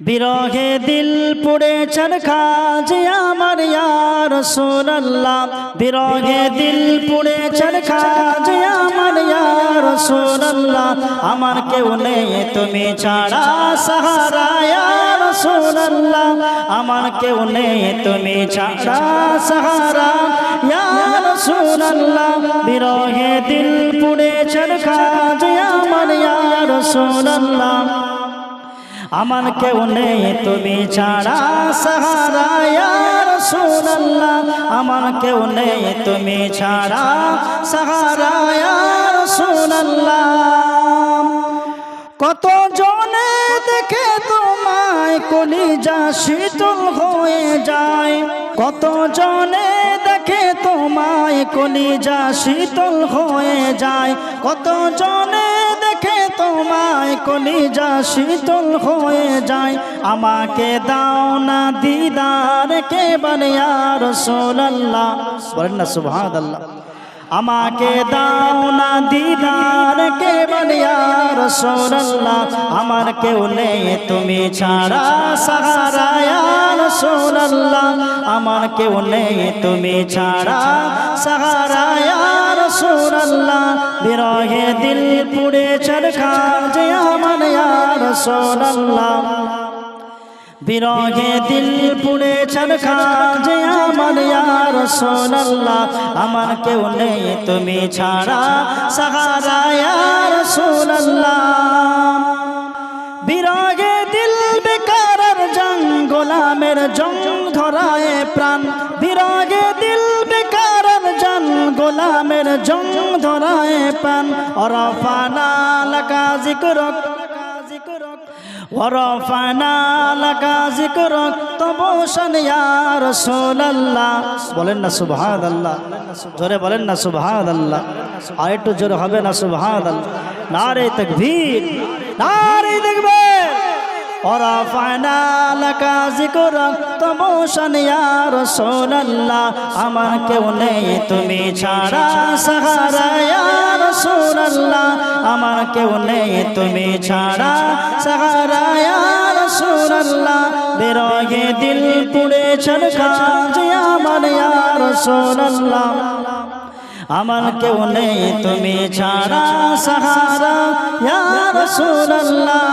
বিরহে দিল পুড়ে চরখাজ আমার ইয়া রাসূলুল্লাহ, বিরহে দিল পুড়ে চরখাজ আমার ইয়া রাসূলুল্লাহ। আমার কেউ নেই তুমি ছাড়া সাহারা ইয়া রাসূলুল্লাহ, আমার কেউ নেই তুমি ছাড়া সাহারা ইয়া রাসূলুল্লাহ। বিরহে দিল পুড়ে চরখাজ আমার ইয়া রাসূলুল্লাহ, আমার কেউ নেই তুমি ছাড়া সাহারা ইয়া রাসূলুল্লাহ, আমার কেউ নেই তুমি ছাড়া সাহারা ইয়া রাসূলুল্লাহ। কত জনে দেখে তোমায় কলিজা শীতল হয়ে যায়, কত জনে দেখে তোমায় কলিজা শীতল হয়ে যায়, কত জনে দেখে তোমায় কলিজা শীতল হয়ে যায়। আমাকে দাও না দিদার কে বলে ইয়া রাসূলুল্লাহ, বলেন না সুবহানাল্লাহ। আমাকে দাও না দিদার কে বলে ইয়া রাসূলুল্লাহ, আমার কেউ নেই তুমি ছাড়া সাহারা ইয়া রাসূলুল্লাহ, আমার কেউ নেই তুমি ছাড়া সাহারা ইয়া রাসূলুল্লাহ। বিরহে দিল পুড়ে চরখাজ আমার ইয়া রাসূলুল্লাহ, বিরহে দিল পুড়ে চরখাজ আমার ইয়া রাসূলুল্লাহ, আমার কেউ নেই তুমি ছাড়া সাহারা ইয়া রাসূলুল্লাহ। বিরহে দিল বেকারার জং গোলামের জং ধরায় প্রাণ, বিরহে দিল বেকারার জং গোলামের জং ধরায় প্রাণ। ওরফানা লাকা যিকরক ওরফানা লাকা যিকরক তবশান ইয়া রাসূলুল্লাহ, বলেন না সুবহানাল্লাহ, জোরে বলেন না সুবহানাল্লাহ, আর একটু জোরে হবে না সুবহানাল্লাহ। নারে তাকবীর, নারে তাকবীর। ওরফানা লাকা যিকরক তবশান ইয়া রাসূলুল্লাহ, আমার কেউ নেই তুমি ছাড়া সাহারা ইয়া রাসূলুল্লাহ, আমার কেউ নেই তুমি ছাড়া সাহারা ইয়া রাসূলুল্লাহ। বিরহে দিল পুড়ে চরখাজ আমার ইয়া রাসূলুল্লাহ, আমার কেউ নেই তুমি ছাড়া সাহারা ইয়া রাসূলুল্লাহ।